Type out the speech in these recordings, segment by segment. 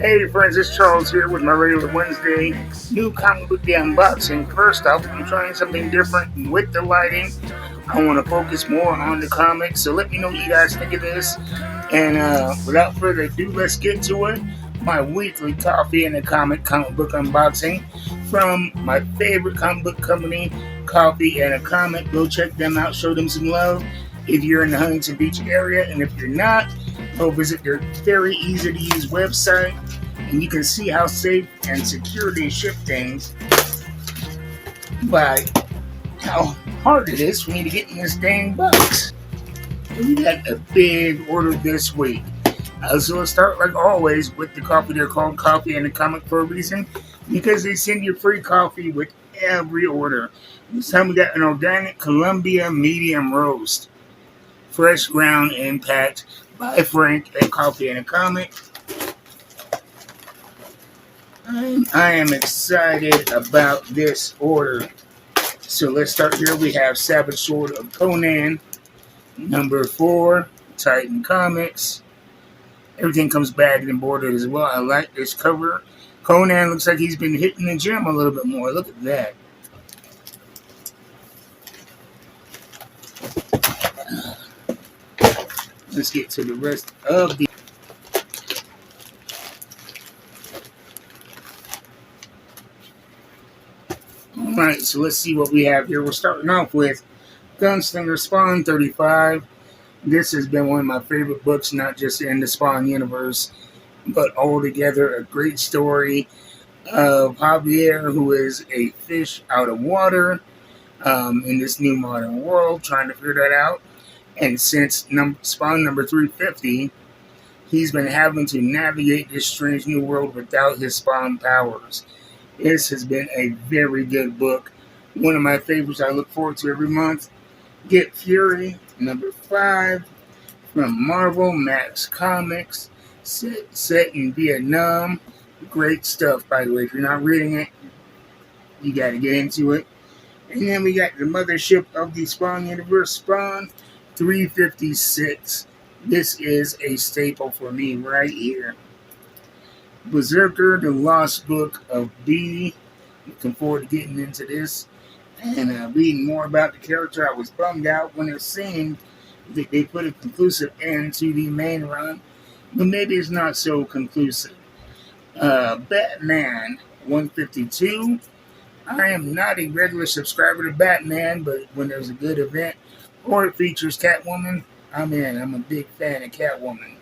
Hey friends, it's Charles here with my regular Wednesday new comic book day unboxing. First off, I'm trying something different with the lighting. I want to focus more on the comics, so let me know what you guys think of this. And without further ado, let's get to it. My weekly coffee and a comic book unboxing from my favorite comic book company, Coffee and a Comic. Go check them out, show them some love if you're in the Huntington Beach area, and if you're not, go visit their very easy to use website and you can see how safe and secure they ship things by how hard it is for me to get in this dang box. We got a big order this week. So let's start like always with the coffee. They're called Coffee and a Comic for a reason because they send you free coffee with every order. This time we got an organic Columbia medium roast, fresh ground and packed by Frank at Coffee and a Comic. I am excited about this order. So let's start here. We have Savage Sword of Conan, number 4, Titan Comics. Everything comes bagged and bordered as well. I like this cover. Conan looks like he's been hitting the gym a little bit more. Look at that. Let's get to the rest of the... Alright, so let's see what we have here. We're starting off with Gunslinger Spawn 35. This has been one of my favorite books, not just in the Spawn universe, but altogether a great story of Javier, who is a fish out of water in this new modern world, trying to figure that out. And since Spawn number 350, he's been having to navigate this strange new world without his Spawn powers. This has been a very good book. One of my favorites I look forward to every month. Get Fury, number 5, from Marvel Max Comics, set in Vietnam. Great stuff, by the way. If you're not reading it, you got to get into it. And then we got the mothership of the Spawn universe, Spawn 356. This is a staple for me right here. Berserker, the Lost Book of B. Looking forward to getting into this and reading more about the character. I was bummed out when it seemed that they put a conclusive end to the main run, but maybe it's not so conclusive. Batman 152. I am not a regular subscriber to Batman, but when there's a good event or it features Catwoman, I'm in. I'm a big fan of Catwoman.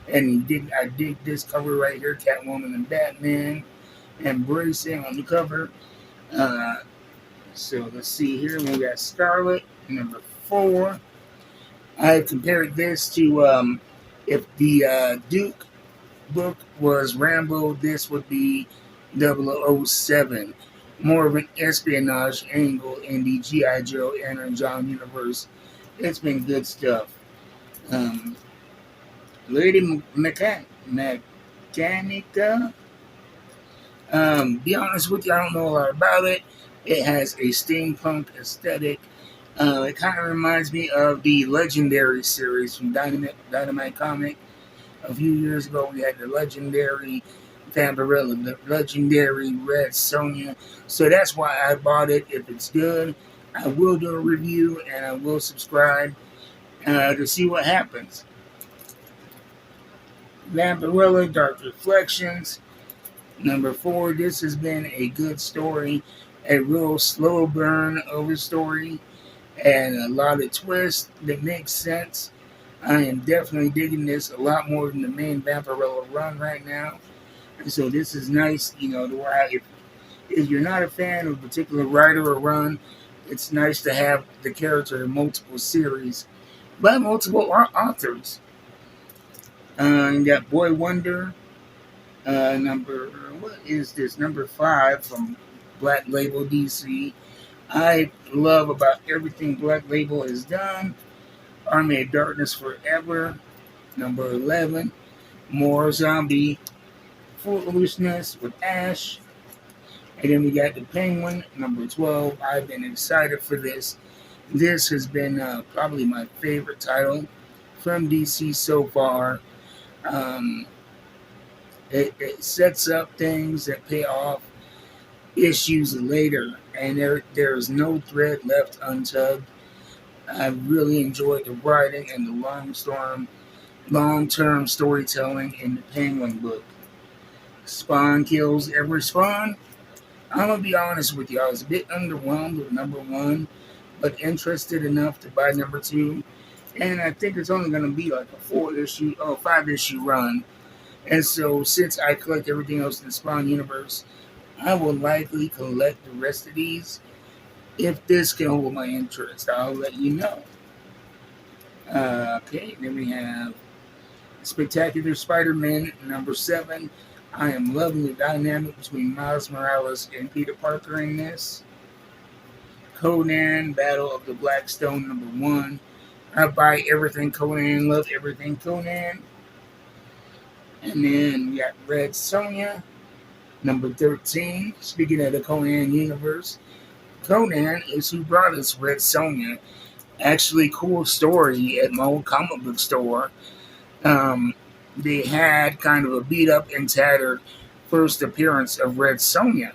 And I dig this cover right here, Catwoman and Batman embracing on the cover. So let's see here. We got Scarlet, number 4. I compared this to if the Duke book was Rambo, this would be 007. More of an espionage angle in the G.I. Joe and John universe. It's been good stuff. Lady Mechanica. Be honest with you, I don't know a lot about it. It has a steampunk aesthetic. It kind of reminds me of the Legendary series from Dynamite Comic. A few years ago, we had the Legendary Vampirella, the Legendary Red Sonja. So that's why I bought it. If it's good, I will do a review and I will subscribe to see what happens. Vampirella, Dark Reflections, number 4. This has been a good story, a real slow burn over story, and a lot of twists that make sense. I am definitely digging this a lot more than the main Vampirella run right now. And so this is nice, to where if you're not a fan of a particular writer or run, it's nice to have the character in multiple series by multiple authors. You got Boy Wonder, number 5 from Black Label DC. I love about everything Black Label has done. Army of Darkness Forever, number 11. More zombie foolishness with Ash. And then we got the Penguin, number 12. I've been excited for this. This has been probably my favorite title from DC so far. It sets up things that pay off issues later, and there's no thread left untugged. I really enjoyed the writing and the long term storytelling in the Penguin book. Spawn kills every Spawn. I'm gonna be honest with you, I was a bit underwhelmed with number one, but interested enough to buy number two. And I think it's only gonna be like a 5 issue run. And so since I collect everything else in the Spawn universe, I will likely collect the rest of these. If this can hold my interest, I'll let you know. Okay, then we have Spectacular Spider-Man number 7. I am loving the dynamic between Miles Morales and Peter Parker in this. Conan, Battle of the Black Stone number 1. I buy everything Conan, love everything Conan. And then we got Red Sonja, number 13. Speaking of the Conan universe, Conan is who brought us Red Sonja. Actually, cool story at my old comic book store. Um, they had kind of a beat up and tattered first appearance of Red Sonja.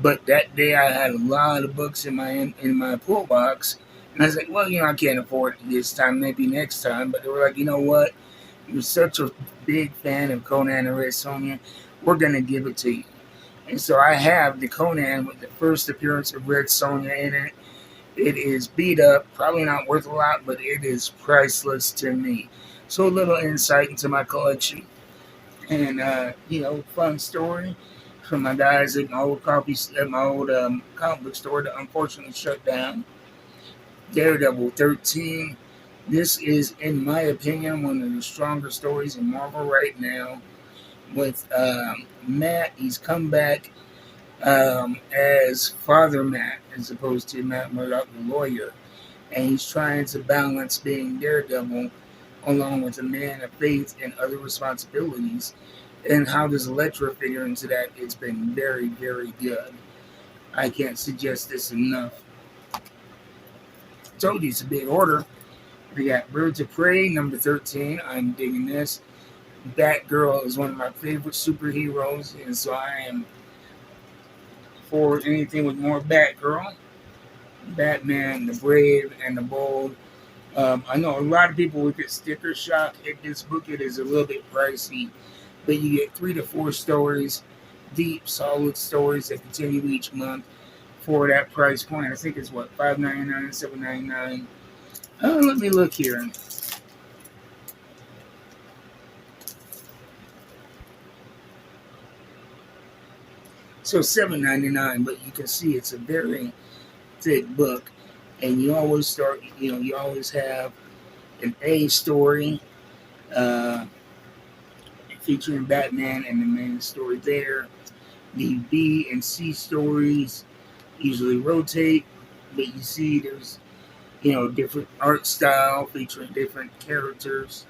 But that day I had a lot of books in my pull box, and I was like, well, I can't afford it this time, maybe next time. But they were like, you know what? You're such a big fan of Conan and Red Sonja, we're gonna give it to you. And so I have the Conan with the first appearance of Red Sonja in it. It is beat up, probably not worth a lot, but it is priceless to me. So a little insight into my collection, and fun story from my guys at my old comic book store that unfortunately shut down. Daredevil 13. This is, in my opinion, one of the stronger stories in Marvel right now. With Matt, he's come back as Father Matt as opposed to Matt Murdock, the lawyer. And he's trying to balance being Daredevil along with a man of faith and other responsibilities. And how does Elektra figure into that? It's been very, very good. I can't suggest this enough. Told you it's a big order. We got Birds of Prey, number 13. I'm digging this. Batgirl is one of my favorite superheroes, and so I am for anything with more Batgirl. Batman, the Brave and the Bold. I know a lot of people would get sticker shock at this book. It is a little bit pricey, but you get 3 to 4 stories, deep, solid stories that continue each month for that price point. I think it's what, $5.99, $7.99. Let me look here. So $7.99, but you can see it's a very thick book, and you always have an A story featuring Batman and the main story there. The B and C stories usually rotate, but you see there's different art style featuring different characters,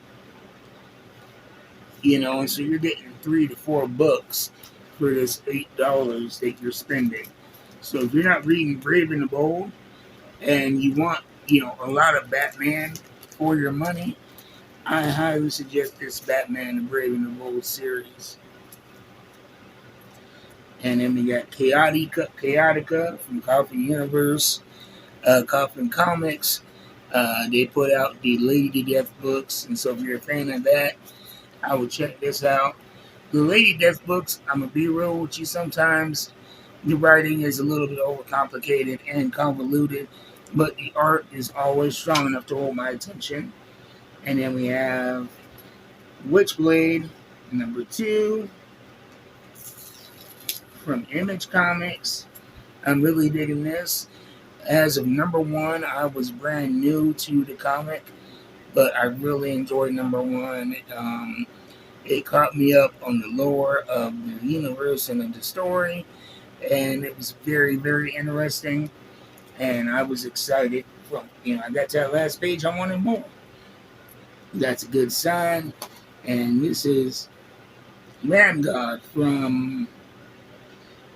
and so you're getting 3 to 4 books for this $8 that you're spending. So if you're not reading Brave and the Bold and you want, a lot of Batman for your money, I highly suggest this Batman the Brave and the Bold series. And then we got Chaotica from Coffin Universe, Coffin Comics. They put out the Lady Death books, and so if you're a fan of that, I would check this out. The Lady Death books, I'm going to be real with you, sometimes the writing is a little bit overcomplicated and convoluted, but the art is always strong enough to hold my attention. And then we have Witchblade, number 2, from Image Comics. I'm really digging this. As of number 1, I was brand new to the comic, but I really enjoyed number 1. It caught me up on the lore of the universe and of the story, and it was very, very interesting. And I was excited. I got to that last page, I wanted more. That's a good sign. And this is Ram God from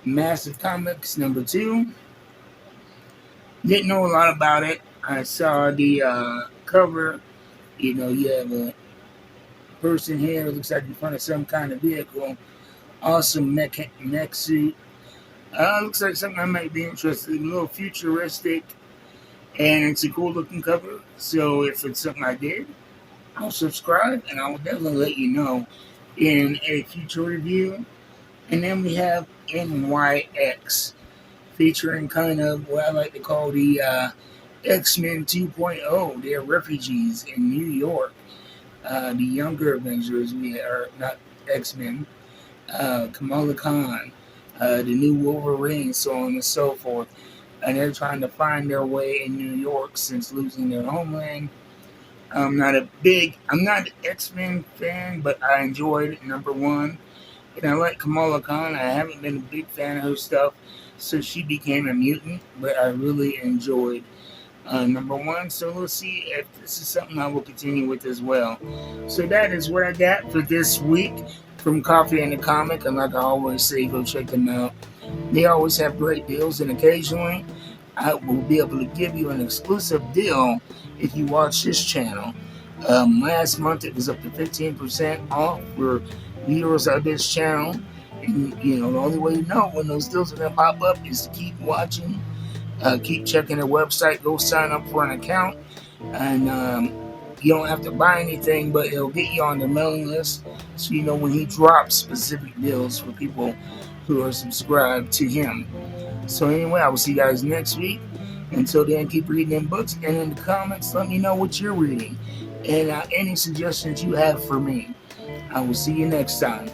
Massive Comics number 2. Didn't know a lot about it. I saw the cover. You have a person here. It looks like in front of some kind of vehicle. Awesome mech suit. Looks like something I might be interested in. A little futuristic, and it's a cool looking cover. So if it's something I did, I'll subscribe, and I will definitely let you know in a future review. And then we have NYX, featuring kind of what I like to call the X-Men 2.0. They're refugees in New York. The younger Avengers, we are not X-Men. Kamala Khan, the new Wolverine, so on and so forth. And they're trying to find their way in New York since losing their homeland. I'm not an X-Men fan, but I enjoyed it, number one. And I like Kamala Khan. I haven't been a big fan of her stuff since she became a mutant, but I really enjoyed number one. So we'll see if this is something I will continue with as well. So that is what I got for this week from Coffee and the Comic. And like I always say, go check them out. They always have great deals, and occasionally I will be able to give you an exclusive deal if you watch this channel. Last month it was up to 15% off for viewers of this channel. And the only way you know when those deals are going to pop up is to keep watching, keep checking their website, go sign up for an account, and you don't have to buy anything, but it'll get you on the mailing list so you know when he drops specific deals for people who are subscribed to him. So anyway, I will see you guys next week. Until then, keep reading them books, and in the comments, let me know what you're reading and any suggestions you have for me. I will see you next time.